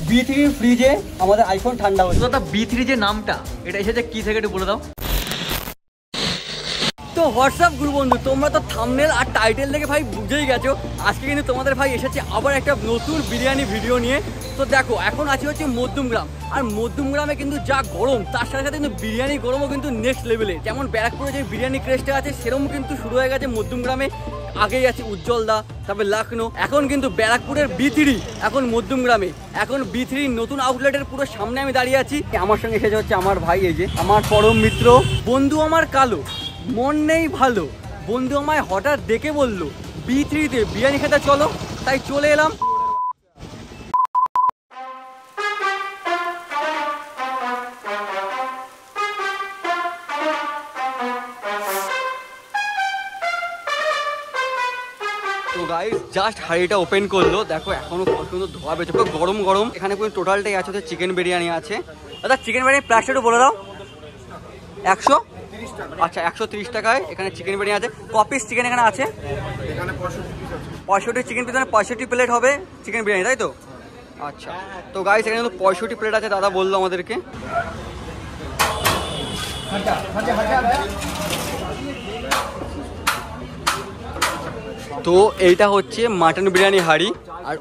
B3 ফ্রিজে আমাদের iPhone ঠান্ডা হচ্ছে। দাদা B3 যে নামটা এটা এসেছে কি থেকে একটু বলে দাও। তো হোয়াটসঅ্যাপ গ্রুপ বন্ধু, তোমরা তো থাম্বনেল আর টাইটেল দেখে ভাই বুঝেই গেছো আজকে কিন্তু তোমাদের ভাই এসেছে আবার একটা নতুন বিরিয়ানি ভিডিও নিয়ে। তো দেখো এখন আছি হচ্ছে মধ্যমগ্রাম, আর মধ্যমগ্রামে কিন্তু যা গরম তার সাথে সাথে কিন্তু বিরিয়ানি গরমও কিন্তু নেক্সট লেভেলে। যেমন ব্যারাকপুরে যে বিরিয়ানি ক্রেজটা আছে সেরকম কিন্তু শুরু হয়ে গেছে মধ্যমগ্রামে। আগেই আছে উজ্জ্বলদা, তারপরে লখনৌ, এখন কিন্তু ব্যারাকপুরের B3 এখন মধ্যমগ্রামে। এখন B3 নতুন আউটলেটের পুরো সামনে আমি দাঁড়িয়ে আছি। আমার সঙ্গে এসেছে হচ্ছে আমার ভাই, এই যে আমার পরম মিত্র বন্ধু, আমার কালো মন নেই ভালো বন্ধু আমায় হঠাৎ ডেকে বললো B3-তে বিরিয়ানি খেতে চলো, তাই চলে এলাম। তো গাইস জাস্ট হাঁড়িটা ওপেন করলো, দেখো এখনো কত সুন্দর ধোয়া বেরোচ্ছে, পুরো গরম গরম। এখানে পুরো টোটালটাই আছে হচ্ছে চিকেন বিরিয়ানি আছে। দাদা চিকেন বিরিয়ানি প্রাইসটা একটু বলে দাও। 100? আচ্ছা 130 টাকায় এখানে চিকেন বিরিয়ানি আছে। কপিস চিকেন এখানে আছে? এখানে 65 চিকেন পিস, 65 প্লেট হবে চিকেন বিরিয়ানি, তাই তো? আচ্ছা তো গাইস এখানে কিন্তু 65 প্লেট আছে, দাদা বললো আমাদেরকে। তো এইটা হচ্ছে মাটন বিরিয়ানি হাঁড়ি, আর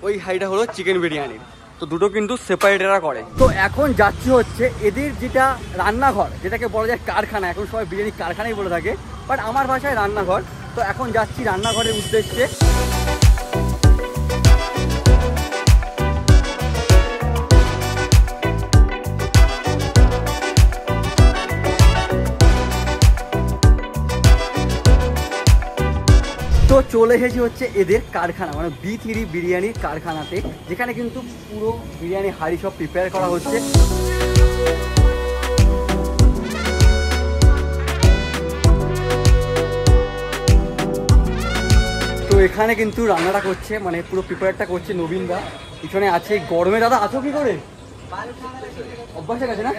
ওই হাঁড়িটা হলো চিকেন বিরিয়ানির। তো দুটো কিন্তু সেপারেটেরা করে। তো এখন যাচ্ছি হচ্ছে এদের যেটা রান্নাঘর, যেটাকে বলা যায় কারখানা, এখন সবাই বিরিয়ানি কারখানাই বলে থাকে, বাট আমার ভাষায় রান্নাঘর। তো এখন যাচ্ছি রান্নাঘরের উদ্দেশ্যে। তো চলে এসেছি হচ্ছে এদের কারখানা, মানে B3 বিরিয়ানির কারখানাতে, যেখানে কিন্তু পুরো বিরিয়ানি হাঁড়ি সব প্রিপেয়ার করা হচ্ছে। তো এখানে কিন্তু রান্নাটা করছে, মানে পুরো প্রিপেয়ারটা করছে নবীনদা। পিছনে আছে গরমে। দাদা আছো কি করে? অভ্যাস হয়ে গেছে না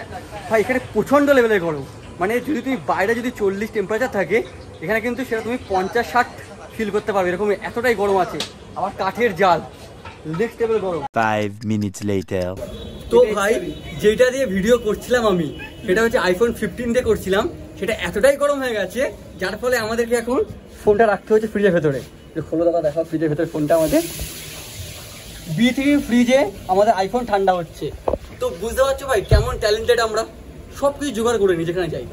ভাই? এখানে প্রচণ্ড লেভেলের গরম, মানে যদি তুমি বাইরে যদি 40 টেম্পারেচার থাকে, এখানে কিন্তু সেটা তুমি 50-60 ফিল করতে পারবে, এরকম এতটাই গরম আছে। আবার কাঠের জাল, নেক্সট লেভেল গরম। 5 minutes later। তো ভাই যেটা দিয়ে ভিডিও করছিলাম আমি, সেটা হচ্ছে আইফোন 15 দিয়ে করছিলাম, সেটা এতটাই গরম হয়ে গেছে যার ফলে আমাদেরকে এখন ফোনটা রাখতে হচ্ছে ফ্রিজের ভেতরে। খোলো দাদা, দেখো ফ্রিজের ভেতরে ফোনটা আমাদের। B3 ফ্রিজে আমাদের আইফোন ঠান্ডা হচ্ছে। তো বুঝতে পারছো ভাই কেমন ট্যালেন্টেড আমরা, সব কিছু জোগাড় করে নিই যেখানে যাই।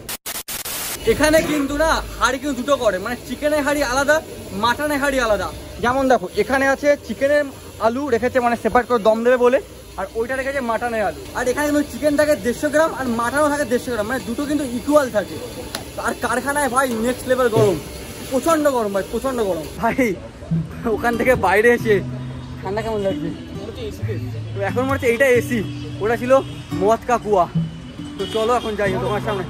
এখানে কিন্তু না হাঁড়ি কিন্তু দুটো করে, মানে চিকেনের হাঁড়ি আলাদা, মাটনের হাঁড়ি আলাদা। যেমন দেখো এখানে আছে চিকেনের আলু রেখেছে, মানে সেপারেট করে দম দেবে বলে, আর ওইটা রেখেছে মাটনের আলু। আর এখানে কিন্তু চিকেন থাকে 150 গ্রাম আর মাটনও থাকে 150 গ্রাম, মানে দুটো কিন্তু ইকুয়াল থাকে। আর কারখানায় ভাই নেক্সট লেভেল গরম, প্রচণ্ড গরম ভাই, প্রচণ্ড গরম ভাই। ওখান থেকে বাইরে এসে ঠান্ডা কেমন লাগছে? তো এখন মনে হচ্ছে এইটা এসি, ওটা ছিল মদ কা কুয়া। তো চলো এখন যাই তোমার সামনে।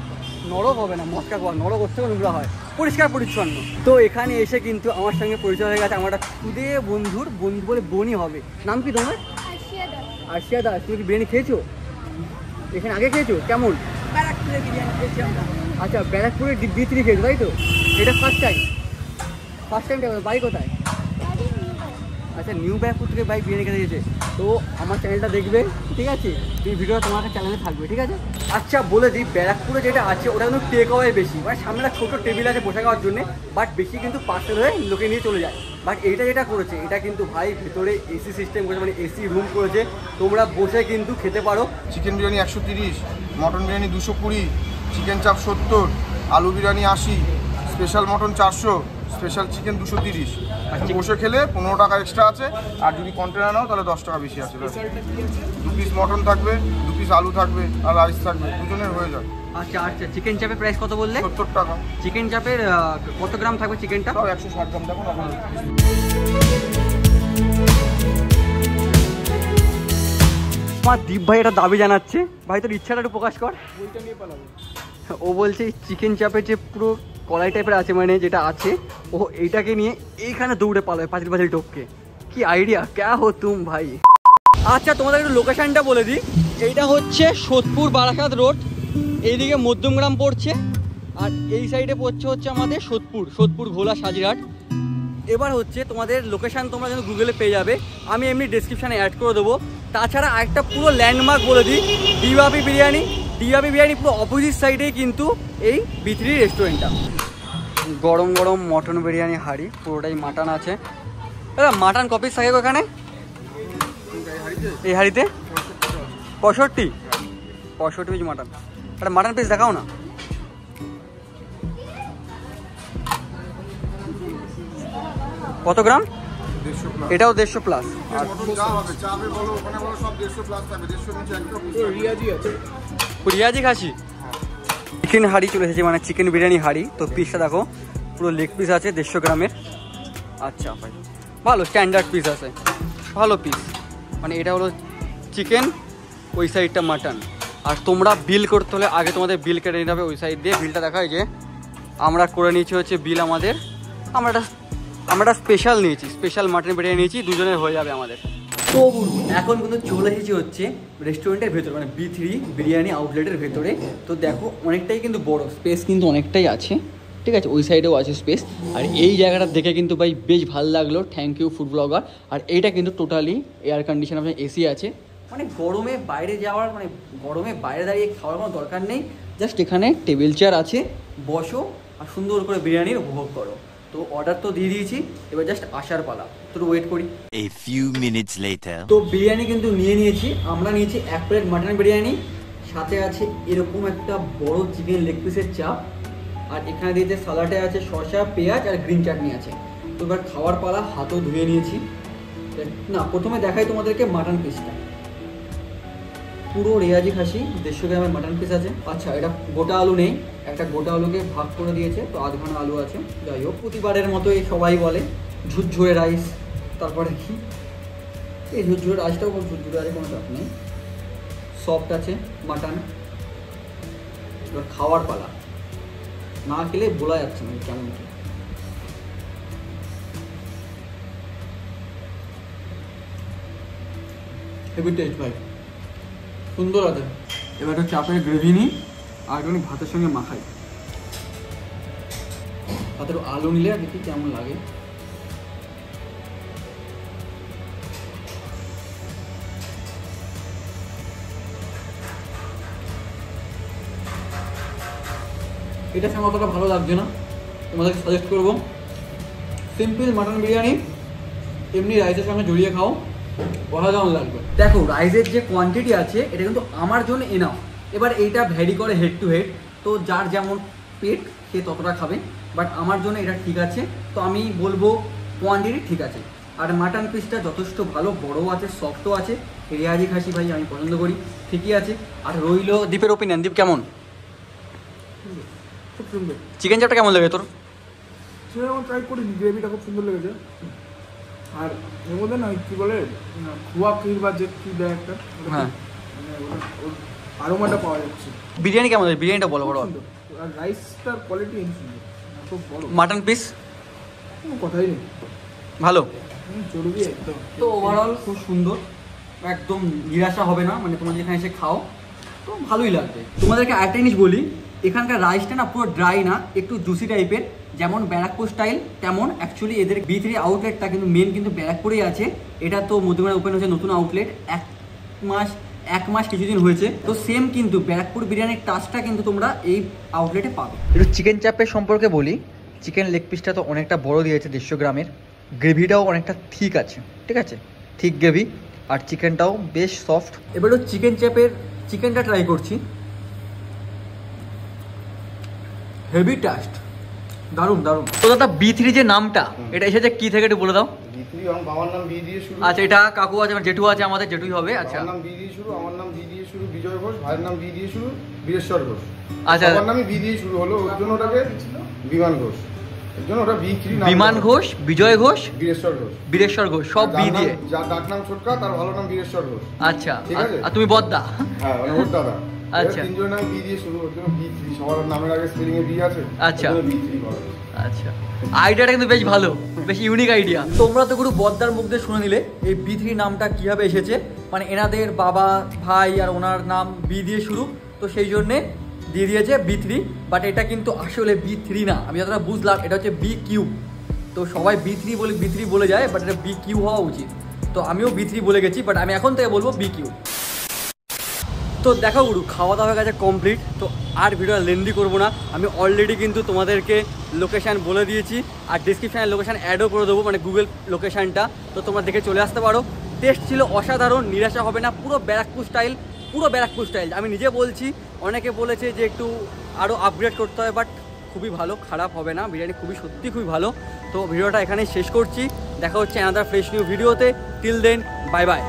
নরক হবে না, মস্কা কুয়া নরক হচ্ছে নোংরা হয়, পরিষ্কার পরিচ্ছন্ন। তো এখানে এসে কিন্তু আমার সঙ্গে পরিচয় হয়ে গেছে আমার একটা খুদে বন্ধুর, বন্ধু বলে বোনই হবে। নাম কি তোমার? আরশিয়া দাস। তুমি কি বিরিয়ানি খেয়েছো এখানে আগে? খেয়েছো কেমন? ব্যারাকপুরের বিরিয়ানি খেয়েছি আমরা। আচ্ছা ব্যারাকপুরের B3 খেয়েছো তাই তো? এটা ফার্স্ট টাইম? ফার্স্ট টাইম বাড়ি কোথায়? আচ্ছা নিউ ব্যারাকপুর থেকে বাইক বিরিয়ানি খেতে গেছে। তো আমার চ্যানেলটা দেখবে, ঠিক আছে? এই ভিডিওটা তোমার চ্যানেলে থাকবে, ঠিক আছে? আচ্ছা বলে দিই, ব্যারাকপুরে যেটা আছে ওটা কিন্তু টেক অ্যাওয়ে বেশি, মানে সামনে একটা ছোটো টেবিল আছে বসে খাওয়ার জন্য, বাট বেশি কিন্তু পার্সেল হয়ে লোকে নিয়ে চলে যায়। বাট এইটা যেটা করেছে এটা কিন্তু ভাই ভেতরে এসি সিস্টেম করেছে, মানে এসি রুম করেছে, তোমরা বসে কিন্তু খেতে পারো। Chicken biryani 130, mutton biryani 220, chicken চাপ 70, আলু biryani 80, special mutton 400, special chicken 230। বসে খেলে 15 টাকা এক্সট্রা আছে, আর যদি কন্টেনার নাও তাহলে 10 টাকা বেশি আছে। 2 পিস মটন থাকবে, 2 পিস আলু থাকবে, আর রাইস থাকবে, দুজনের হয়ে যাবে। আচ্ছা আচ্ছা চিকেন চাপের প্রাইস কত বললে? 70 টাকা। চিকেন চাপের কত গ্রাম থাকবে চিকেনটা? 160 গ্রাম দেখো না। আমার দীপ ভাই এটা দাবি জানাচ্ছে, ভাই তোর ইচ্ছাটা একটু প্রকাশ কর। ও বলছে চিকেন চাপের যে পুরো কড়াই টাইপের আছে, মানে যেটা আছে, ও এইটাকে নিয়ে এইখানে দৌড়ে পালাবে পাঁচিল পাঁচিল টপকে। কি আইডিয়া, ক্যা হো তুম ভাই। আচ্ছা তোমাদের একটু লোকেশনটা বলে দিই, এইটা হচ্ছে সোদপুর বারাসাত রোড, এইদিকে মধ্যমগ্রাম পড়ছে, আর এই সাইডে পড়ছে হচ্ছে আমাদের সোদপুর ঘোলা সাজিরহাট। এবার হচ্ছে তোমাদের লোকেশান তোমরা যেন গুগলে পেয়ে যাবে, আমি এমনি ডেসক্রিপশানে অ্যাড করে দেবো। তাছাড়া আরেকটা পুরো ল্যান্ডমার্ক বলে দিই, ডিওয়াবি বিরিয়ানি। ডিওয়াবি বিরিয়ানি পুরো অপোজিট সাইডেই কিন্তু এই বি3 রেস্টুরেন্টটা। গরম গরম মটন বিরিয়ানি হাঁড়ি, পুরোটাই মাটন আছে। দাদা মাটন কপিস থাকে ওখানে এই হাঁড়িতে? 65 পিস মাটন। একটা মাটন পিস দেখাও না। কত গ্রাম? এটাও 150 প্লাস। রিয়াজি খাসি চিকেন হাঁড়ি চলে এসেছে, মানে চিকেন বিরিয়ানি হাঁড়ি। তো পিসটা দেখো পুরো লেগ পিস আছে 150 গ্রামের। আচ্ছা ভাই ভালো স্ট্যান্ডার্ড পিস আছে, ভালো পিস। মানে এটা হলো চিকেন, ওই সাইডটা মাটন। আর তোমরা বিল করতে হলে আগে তোমাদের বিল কেটে নিতে হবে ওই সাইড দিয়ে। বিলটা দেখায় যে আমরা করে নিয়েছি হচ্ছে বিল আমাদের। আমরা স্পেশাল নিয়েছি, স্পেশাল মাটন বিরিয়ানি নিয়েছি, দুজনের হয়ে যাবে আমাদের। তো এখন কিন্তু চলে এসেছি হচ্ছে রেস্টুরেন্টের ভেতরে, মানে বি3 বিরিয়ানি আউটলেটের ভেতরে। তো দেখো অনেকটাই কিন্তু বড়, স্পেস কিন্তু অনেকটাই আছে, ঠিক আছে। ওই সাইডেও আছে স্পেস। আর এই জায়গাটা দেখে কিন্তু ভাই বেশ ভালো লাগলো, থ্যাংক ইউ ফুড ব্লগার। আর এইটা কিন্তু টোটালি এয়ার কন্ডিশন, আপনার এসি আছে। মানে গরমে বাইরে যাওয়ার, মানে গরমে বাইরে দাঁড়িয়ে খাওয়ার কোনো দরকার নেই। জাস্ট এখানে টেবিল চেয়ার আছে, বসো আর সুন্দর করে বিরিয়ানির উপভোগ করো। তো অর্ডার তো দিয়ে দিয়েছি, এবার জাস্ট আসার পালা, তো ওয়েট করি। A few minutes later. তো বিরিয়ানি কিন্তু নিয়ে নিয়েছি আমরা। নিয়েছি 1 প্লেট মাটন বিরিয়ানি, সাথে আছে এরকম একটা বড় চিকেন লেগ পিসের চাপ। আর এখানে দিয়েছে সালাডে আছে শসা, পেঁয়াজ আর গ্রিন চাটনি আছে। তো এবার খাওয়ার পালা, হাতও ধুয়ে নিয়েছি। না প্রথমে দেখাই তোমাদেরকে মাটন পিসটা। পুরো রেয়াজি খাসি 150 গ্রামের মাটন পিস আছে। আচ্ছা এটা গোটা আলু নেই, একটা গোটা আলুকে ভাগ করে দিয়েছে, তো আধখানা আলু আছে। যাই হোক প্রতিবারের মতোই সবাই বলে ঝুরঝুরে রাইস। তারপরে কি এই ঝুরঝুরে রাইসটাও খুব ঝুরঝুরে আছে, কোনো চাপ নেই। সফট আছে মাটন। এবার খাওয়ার পালা, না খেলে বলা যাচ্ছে না কেমন কি। হেভি টেস্ট ভাই, সুন্দর আছে। এবার একটা চাপের গ্রেভি নিই আর একটু ভাতের সঙ্গে মাখাই। তাতে আলু নিলে আর দেখি কেমন লাগে। এটার সঙ্গে অতটা ভালো লাগছে না, তোমাদেরকে সাজেস্ট করবো সিম্পল মাটন বিরিয়ানি এমনি রাইসের সঙ্গে জড়িয়ে খাও, অসাধারণ লাগবে। দেখো রাইসের যে কোয়ান্টিটি আছে এটা কিন্তু আমার জন্য এনাফ। এবার এইটা ভ্যারি করে হেড টু হেড, তো যার যেমন পেট সে ততটা খাবে, বাট আমার জন্য এটা ঠিক আছে। তো আমি বলবো কোয়ান্টিটি ঠিক আছে। আর মাটন পিসটা যথেষ্ট ভালো, বড়ও আছে, সফটও আছে। রেয়াজি খাসি ভাই আমি পছন্দ করি, ঠিকই আছে। আর রইলো দীপের ওপিনিয়ন। দীপ কেমন? খুব সুন্দর। চিকেন চাপটা কেমন লাগে তোর? সেটা আমার ট্রাই করিনি, গ্রেভিটা খুব সুন্দর লেগেছে। আর এর মধ্যে না কী বলে খোয়া ক্ষীর বা যে কী দেয় একটা, হ্যাঁ মানে ওর আরোমাটা পাওয়া যাচ্ছে। বিরিয়ানি কেমন লাগে? বিরিয়ানিটা বলো বড়। সুন্দর। আর রাইসটার কোয়ালিটি সুন্দর, খুব বড়। মাটন পিস কোনো কথাই নেই, ভালো, জরুরি একদম। তো ওভারঅল খুব সুন্দর, একদম নিরাশা হবে না। মানে তোমরা যেখানে এসে খাও তো ভালোই লাগবে। তোমাদেরকে আরেকটা জিনিস বলি, এখানকার রাইসটা না পুরো ড্রাই না, একটু জুসি টাইপের। যেমন ব্যারাকপুর স্টাইল তেমন অ্যাকচুয়ালি এদের বি3 আউটলেটটা কিন্তু মেন কিন্তু ব্যারাকপুরেই আছে। এটা তো মধ্যমগ্রামে ওপেন হয়েছে নতুন আউটলেট, এক মাস কিছুদিন হয়েছে। তো সেম কিন্তু ব্যারাকপুর বিরিয়ানির টাচটা কিন্তু তোমরা এই আউটলেটে পাবে। একটু চিকেন চাপের সম্পর্কে বলি, চিকেন লেগ পিসটা তো অনেকটা বড় দিয়েছে 150 গ্রামের। গ্রেভিটাও অনেকটা ঠিক আছে, ঠিক আছে, ঠিক গ্রেভি। আর চিকেনটাও বেশ সফট। এবারও চিকেন চাপের চিকেনটা ট্রাই করছি, হেভি টেস্ট, দারুণ দারুণ। তো দাদা বি3 যে নামটা এটা এসেছে কি থেকে একটু বলে দাও। বি3 আমার বাবার নাম বি দিয়ে শুরু। আচ্ছা এটা কাকু আছে, জেঠু আছে, আমাদের জেঠুই হবে। আচ্ছা আমার নাম বি দিয়ে শুরু, আমার নাম বি দিয়ে শুরু বিজয় ঘোষ, ভাইয়ের নাম বি দিয়ে শুরু বীরেশ্বর ঘোষ। আচ্ছা আমার নামই বি দিয়ে শুরু হলো, ওর জন্য ওটাকে বিমান ঘোষ, এর জন্য ওটা বি3 নাম। বিমান ঘোষ, বিজয় ঘোষ, বীরেশ্বর ঘোষ সব বি দিয়ে। যার ডাক নাম ছোটকা তার ভালো নাম বীরেশ্বর ঘোষ। আচ্ছা ঠিক আছে। আর তুমি বদ্দা? হ্যাঁ মানে ওর দাদা। আচ্ছা তিনজন নাম বি দিয়ে শুরু, ওর জন্য বি3। সবার নামের আগে স্পেলিং এ বি আছে, আচ্ছা বি3 বলা হয়। আচ্ছা আইডিয়াটা কিন্তু বেশ ভালো, বেশ ইউনিক আইডিয়া। তোমরা তো গুরু বদ্দার মুখ দিয়ে শুনে নিলে এই বি3 নামটা কিভাবে এসেছে। মানে এনাদের বাবা ভাই আর ওনার নাম বি দিয়ে শুরু, তো সেই জন্যে দিয়ে দিয়েছে বি3। বাট এটা কিন্তু আসলে বি3 না, আমি যতটা বুঝলাম এটা হচ্ছে বি কিউ। তো সবাই বি3 বলে যায়, বাট এটা বি কিউ হওয়া উচিত। তো আমিও B3 বলে গেছি, বাট আমি এখন থেকে বলবো BQ। তো দেখো গুরু, খাওয়া দাওয়া হয়ে গেছে কমপ্লিট, তো আর ভিডিও লেন্দি করবো না। আমি অলরেডি কিন্তু তোমাদেরকে লোকেশান বলে দিয়েছি, আর ডিসক্রিপশানে লোকেশান অ্যাডও করে দেবো, মানে গুগল লোকেশানটা, তো তোমরা দেখে চলে আসতে পারো। টেস্ট ছিল অসাধারণ, নিরাশা হবে না, পুরো ব্যারাকপুর স্টাইল, পুরো ব্যারাকপুর স্টাইল। আমি নিজে বলছি, অনেকে বলেছে যে একটু আরও আপগ্রেড করতে হয়, বাট খুবই ভালো, খারাপ হবে না, বিরিয়ানি খুবই সত্যি খুবই ভালো। তো ভিডিওটা এখানেই শেষ করছি, দেখা হচ্ছে অ্যানাদার ফ্রেশ নিউ ভিডিওতে। Till then, bye by.